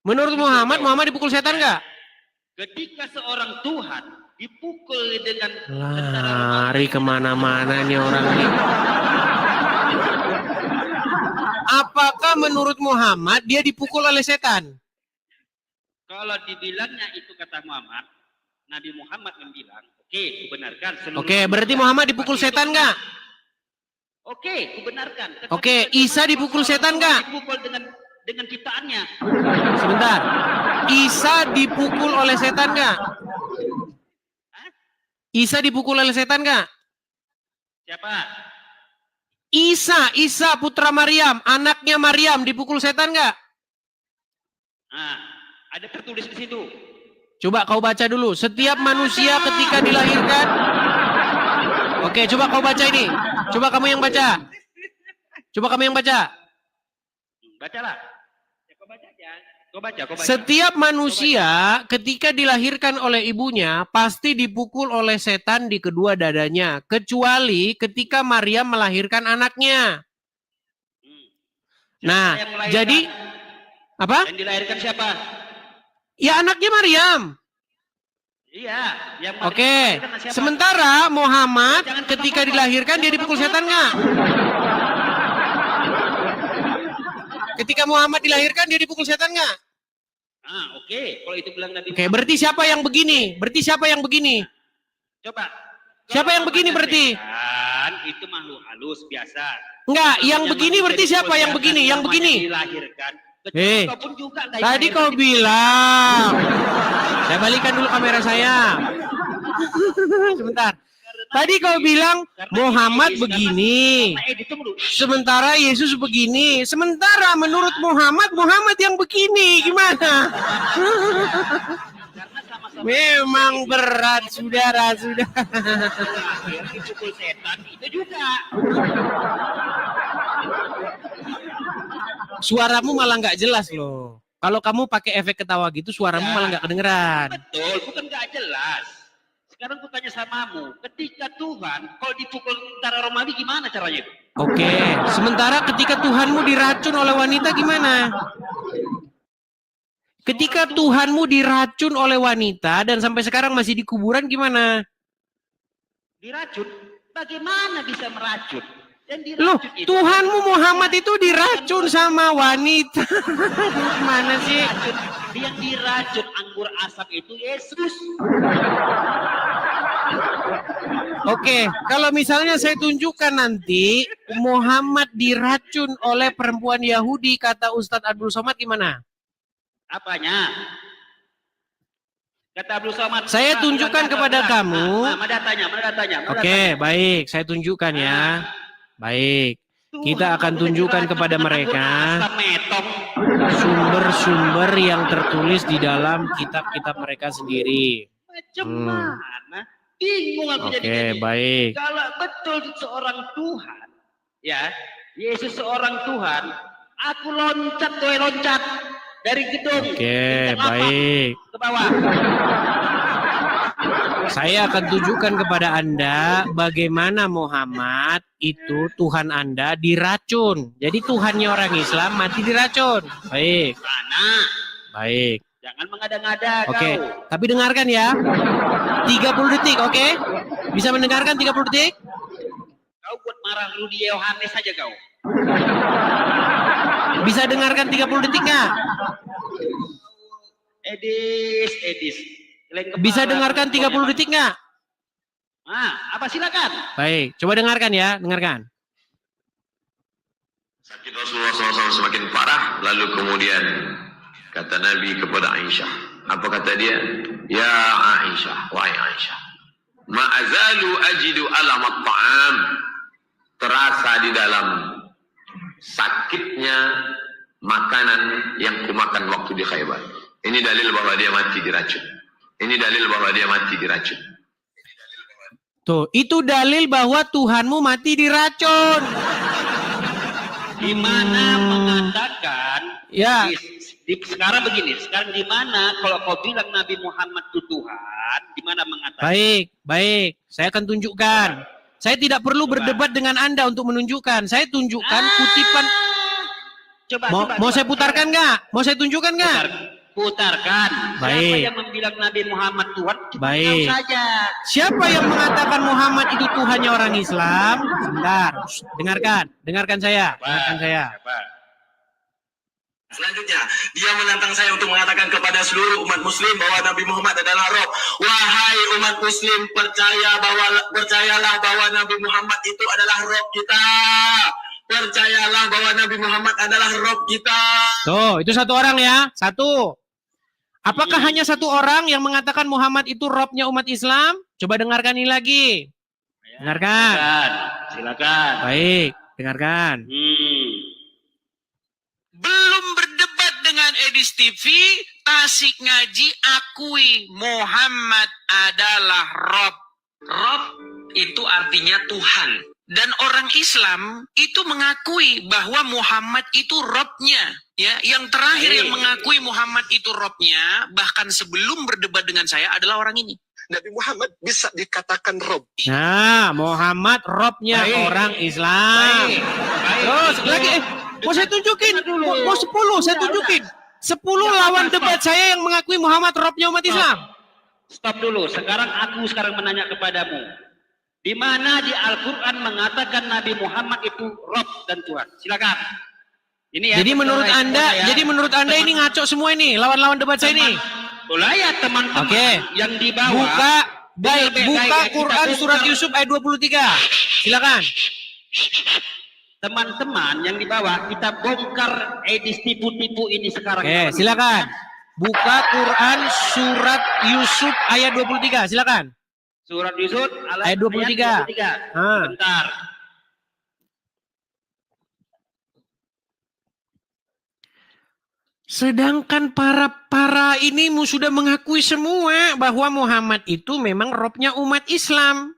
Menurut Muhammad dipukul setan nggak? Ketika seorang Tuhan dipukul dengan Lari kemana-mana nih orang ini. Apakah menurut Muhammad dia dipukul oleh setan? kalau dibilangnya itu kata Muhammad, Nabi Muhammad membilang, oke, kubenarkan. seluruh Oke, berarti Muhammad dipukul manusia setan nggak? Oke, kubenarkan. Tetapi Oke, bagaimana Isa dipukul kalau setan Tuhan nggak? Dipukul dengan ciptaannya. Sebentar. Isa dipukul oleh setan nggak? Isa dipukul oleh setan nggak? Siapa? Isa putra Maryam, anaknya Maryam dipukul setan nggak? Nah, ada tertulis di situ. Coba kau baca dulu. Setiap manusia ketika dilahirkan. Oke, coba kau baca ini. Coba kamu yang baca. Bacalah. Ya, kau baca aja. Kau baca. Setiap manusia ketika dilahirkan oleh ibunya pasti dipukul oleh setan di kedua dadanya. Kecuali ketika Maryam melahirkan anaknya. Siapa Nah, yang melahirkan? jadi apa? Yang dilahirkan siapa? Ya anaknya Maryam. Iya, yang Oke. melahirkan siapa? Sementara Muhammad ketika dilahirkan dia dipukul setan nggak? Ketika Muhammad dilahirkan dia dipukul setan nggak? Ah, oke. Kalau itu bilang Nabi Oke, Muhammad. berarti siapa yang begini? Coba. Siapa yang begini berarti? Setan, itu makhluk halus biasa. Enggak, yang Namanya begini manusia berarti siapa dipukul yang setan, begini? Yang namanya begini. Dilahirkan. Eh, Kau pun juga Tadi kau bilang. Saya balikan dulu kamera saya. Sebentar. Tadi kau bilang Muhammad begini. Sementara Yesus begini. Sementara menurut Muhammad yang begini. Gimana? Memang berat, saudara. Dipukul setan itu juga. Suaramu malah nggak jelas loh. Kalau kamu pakai efek ketawa gitu, suaramu malah nggak kedengeran. Betul, bukan nggak jelas. Sekarang aku tanya samamu, ketika Tuhan kalau dipukul tentara Romawi gimana caranya? Oke, sementara ketika Tuhanmu diracun oleh wanita gimana? Ketika Tuhanmu diracun oleh wanita dan sampai sekarang masih di kuburan gimana? Diracun? Bagaimana bisa meracun? Dan Loh, diracun itu, Tuhanmu Muhammad itu diracun sama wanita. Gimana sih? yang diracun anggur asap itu Yesus. Oke, kalau misalnya saya tunjukkan nanti Muhammad diracun oleh perempuan Yahudi, kata Ustadz Abdul Somad gimana? Apanya? Kata Abdul Somad. Saya tunjukkan kepada kamu. Mana datanya? Oke, baik, saya tunjukkan ya. Baik, kita akan tunjukkan kepada mereka sumber-sumber yang tertulis di dalam kitab-kitab mereka sendiri. Macam mana? Bingung aku jadi. Oke, baik. Kalau betul seorang Tuhan, ya, Yesus seorang Tuhan, aku loncat dari gedung. Oke, baik. Ke bawah. Saya akan tunjukkan kepada Anda bagaimana Muhammad itu Tuhan Anda diracun. Jadi Tuhannya orang Islam mati diracun. Baik. Mana? Baik. Jangan mengada-ngada Oke, kau. tapi dengarkan ya. 30 detik, oke? Bisa mendengarkan 30 detik? Kau buat marah Rudi Yohanes saja kau. Bisa dengarkan 30 detik nggak? Edis. Bisa dengarkan 30 detik nggak? Apa silakan? Baik, coba dengarkan ya, dengarkan. Sakit Rasulullah SAW semakin parah, lalu kemudian kata Nabi kepada Aisyah. Apa kata dia? Ya Aisyah, wahai Aisyah. Ma'azalu ajidu alamat ta'am. Terasa di dalam sakitnya makanan yang kumakan waktu di Khaybar. Ini dalil bahwa dia mati diracun. Tuh, itu dalil bahwa Tuhanmu mati diracun. Di mana mengatakan Ya. Sekarang begini, sekarang di mana kalau kau bilang Nabi Muhammad itu Tuhan, di mana mengatakan? Baik. Saya akan tunjukkan. Saya tidak perlu berdebat dengan Anda untuk menunjukkan. Saya tunjukkan kutipan. Mau saya putarkan nggak? Mau saya tunjukkan nggak? Putarkan. Baik. Siapa yang membilang Nabi Muhammad Tuhan? Baik. Tahu saja. Siapa yang mengatakan Muhammad itu Tuhannya orang Islam? Sebentar. Dengarkan saya. Selanjutnya, dia menantang saya untuk mengatakan kepada seluruh umat muslim bahwa Nabi Muhammad adalah Rob. Wahai umat muslim, percayalah bahwa Nabi Muhammad itu adalah Rob kita. Percayalah bahwa Nabi Muhammad adalah Rob kita. Tuh, itu satu orang ya. Satu. Apakah hanya satu orang yang mengatakan Muhammad itu Robnya umat Islam? Coba dengarkan ini lagi. Dengarkan. Silakan. Baik, dengarkan. Belum berdebat dengan Edis TV, Tasik Ngaji akui Muhammad adalah Rob. Rob itu artinya Tuhan. Dan orang Islam itu mengakui bahwa Muhammad itu Robnya. Ya, yang terakhir yang mengakui Muhammad itu Robnya, bahkan sebelum berdebat dengan saya adalah orang ini. Nabi Muhammad bisa dikatakan Rob. Nah, Muhammad Robnya orang Islam. Terus lagi, mau saya tunjukin, mau 10, saya tunjukin. 10 lawan debat saya yang mengakui Muhammad Robnya umat Islam. Stop dulu. Sekarang aku menanya kepadamu. Di mana di Al-Quran mengatakan Nabi Muhammad itu Rob dan Tuhan? Silakan. Ini ya. Jadi menurut Anda ini ngaco semua ini, lawan-lawan debat saya ini. Boleh ya teman-teman yang di bawah. Buka Quran surat Yusuf ayat 23. Silakan. Teman-teman yang di bawah, kita bongkar edis tipu-tipu ini sekarang. Oke, silakan. Buka Quran surat Yusuf ayat 23. Silakan. Surat Yusuf ayat 23. Bentar. Sedangkan para ini sudah mengakui semua bahwa Muhammad itu memang Robnya umat Islam.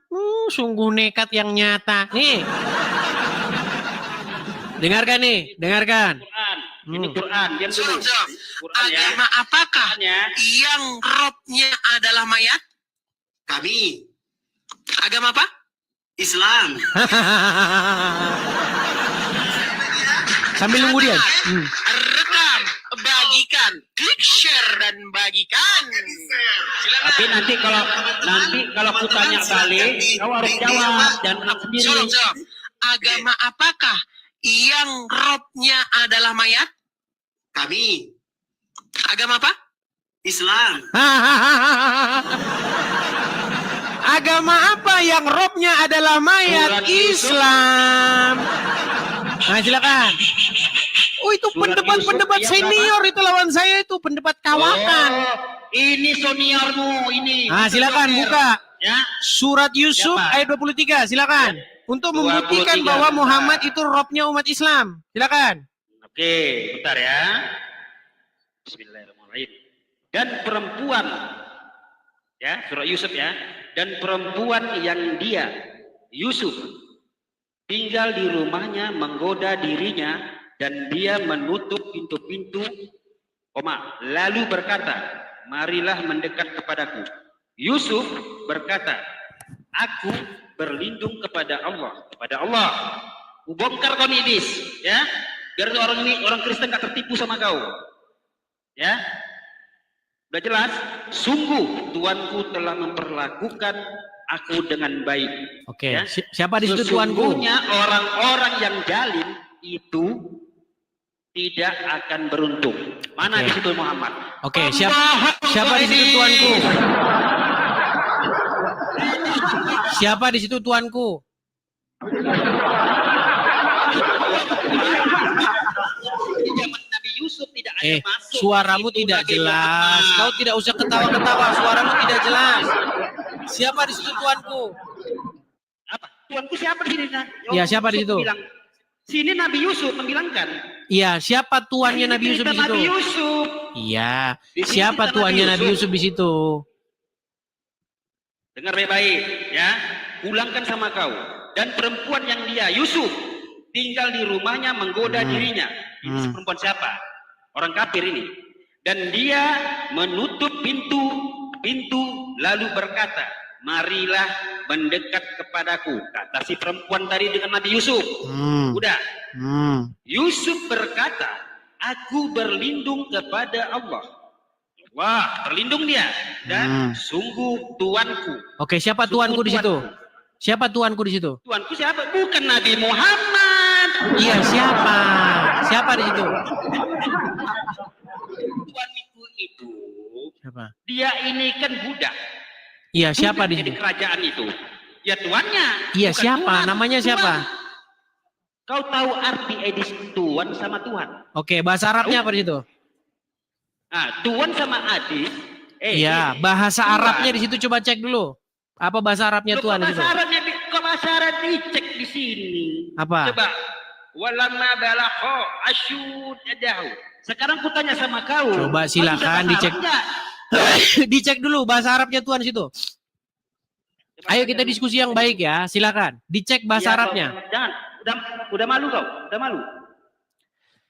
Sungguh nekat yang nyata. Nih. Dengarkan nih, dengarkan. Ini Quran. Diam dulu. Agama apakah yang Robnya adalah mayat? Kami Agama apa? Islam. Sambil nunggu dia. Rekam, bagikan, klik share dan bagikan. Silakan. Tapi nanti kalau aku tanya balik, kau harus jawab dan menang sendiri. Agama apakah yang Robnya adalah mayat? Kami Agama apa? Islam. Agama apa yang Robnya adalah mayat? Islam. Nah, silakan. Oh, itu pendebat senior itu lawan saya itu, pendebat kawakan. Ini seniormu ini. Nah, silakan buka. Ya. Surat Yusuf ayat 23, silakan. Untuk membuktikan bahwa Muhammad itu Robnya umat Islam. Silakan. Oke, bentar ya. Bismillahirrahmanirrahim. Dan perempuan, ya, surat Yusuf ya. Dan perempuan yang dia, Yusuf, tinggal di rumahnya menggoda dirinya dan dia menutup pintu-pintu, lalu berkata, marilah mendekat kepadaku. Yusuf berkata, aku berlindung kepada Allah. Bongkar kau nidis, ya, biar orang Kristen gak tertipu sama kau, ya. Udah jelas, sungguh Tuanku telah memperlakukan aku dengan baik. Oke, ya? Siapa di situ Tuanku? Sesungguhnya orang-orang yang zalim itu tidak akan beruntung. Mana di situ Muhammad? Oke, siapa di situ Tuanku? Siapa di situ Tuanku? Yusuf tidak ada masuk. Suaramu tidak jelas. Kau tidak usah ketawa-ketawa. Suaramu tidak jelas. Siapa di situ Tuanku? Apa? Tuanku siapa di sini? Iya, siapa di situ? Sini Nabi Yusuf membilangkan. Iya, siapa tuannya Nabi Yusuf di situ? Nabi Yusuf. Iya, siapa tuannya Nabi Yusuf di situ? Dengar baik-baik, ya. Pulangkan sama kau. Dan perempuan yang dia Yusuf tinggal di rumahnya menggoda dirinya. Ini perempuan siapa? orang kafir ini. Dan dia menutup pintu lalu berkata, marilah mendekat kepadaku. Kata si perempuan tadi dengan Nabi Yusuf. Udah. Yusuf berkata, aku berlindung kepada Allah. Wah, terlindung dia. Dan sungguh tuanku. Oke, siapa tuanku di situ? Siapa tuanku di situ? Tuanku siapa? Bukan Nabi Muhammad. Iya, siapa? Siapa di situ? Tuanku itu, Siapa? dia ini kan budak. Iya, siapa Budak di jadi situ? kerajaan itu. Ya tuannya. Iya, bukan siapa? Tuhan. Namanya siapa? Kau tahu arti edis tuan sama Tuhan? Oke, bahasa Arabnya apa di situ? Nah, tuan sama adis. Iya, bahasa Tuhan. Arabnya di situ coba cek dulu. Apa bahasa Arabnya Tuhan di situ? Kok bahasa Arab dicek di sini? Apa? Coba. Walamma balagha asyud yadahu. Sekarang ku tanya sama kau. Coba kau silakan bisa bahasa dicek. Arab nggak? Dicek dulu bahasa Arabnya Tuhan di situ. Coba Ayo baca kita dulu. diskusi yang baik ya, silakan. Dicek bahasa Iya, Arabnya. kau- Jangan. Udah malu kau. Udah malu.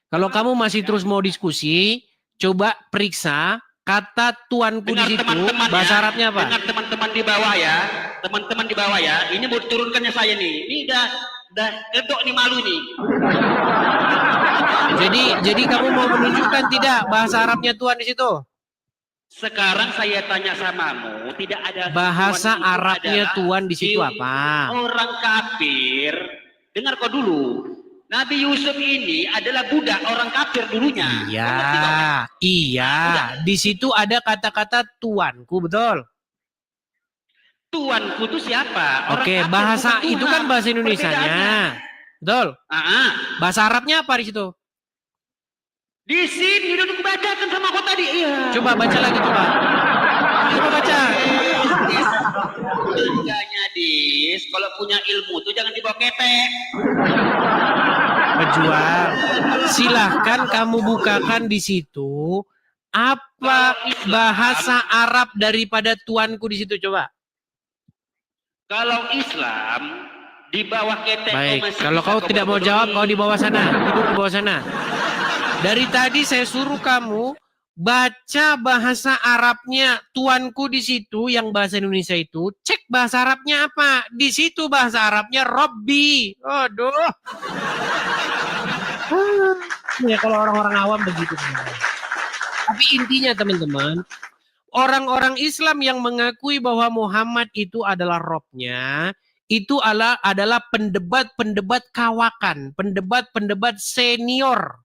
Kalau kamu masih terus mau diskusi, coba periksa kata tuanku di situ, teman-teman bahasa ya. Arabnya apa? Dengar teman-teman di bawah ya. Teman-teman di bawah ya. Ini mau diturunkannya saya nih. Ini udah kedok nih malu nih. Jadi kamu mau menunjukkan tidak bahasa Arabnya Tuhan di situ? Sekarang saya tanya samamu, tidak ada Bahasa Tuhan itu Arabnya adalah Tuhan di situ apa? Orang kafir. Dengar kau dulu. Nabi Yusuf ini adalah budak orang kafir dulunya. Kau ngerti kau? Iya. Di situ ada kata-kata tuanku, betul? Tuanku itu siapa? Orang Oke, kafir, bahasa bukan itu Tuhan. kan bahasa Perbedaannya. Indonesianya. Betul? Bahasa Arabnya apa di situ? Di sini udah kubacakan sama kau tadi. Iya. Coba baca lagi coba. Coba baca. Makanya Dis, kalau punya ilmu tuh jangan dibawa ketek. Pejuang. Silahkan kamu bukakan di situ apa bahasa Arab daripada tuanku di situ coba. Kalau Islam di bawah ketek Baik, masih kalau bisa kau tidak mau bodoh-bodohi. jawab, kau di bawah sana, duduk di bawah sana. Dari tadi saya suruh kamu baca bahasa Arabnya tuanku di situ, yang bahasa Indonesia itu, cek bahasa Arabnya apa. Di situ bahasa Arabnya Robbi. Aduh. Ya kalau orang-orang awam begitu. Tapi intinya teman-teman, orang-orang Islam yang mengakui bahwa Muhammad itu adalah Robnya, itu adalah pendebat-pendebat kawakan, pendebat-pendebat senior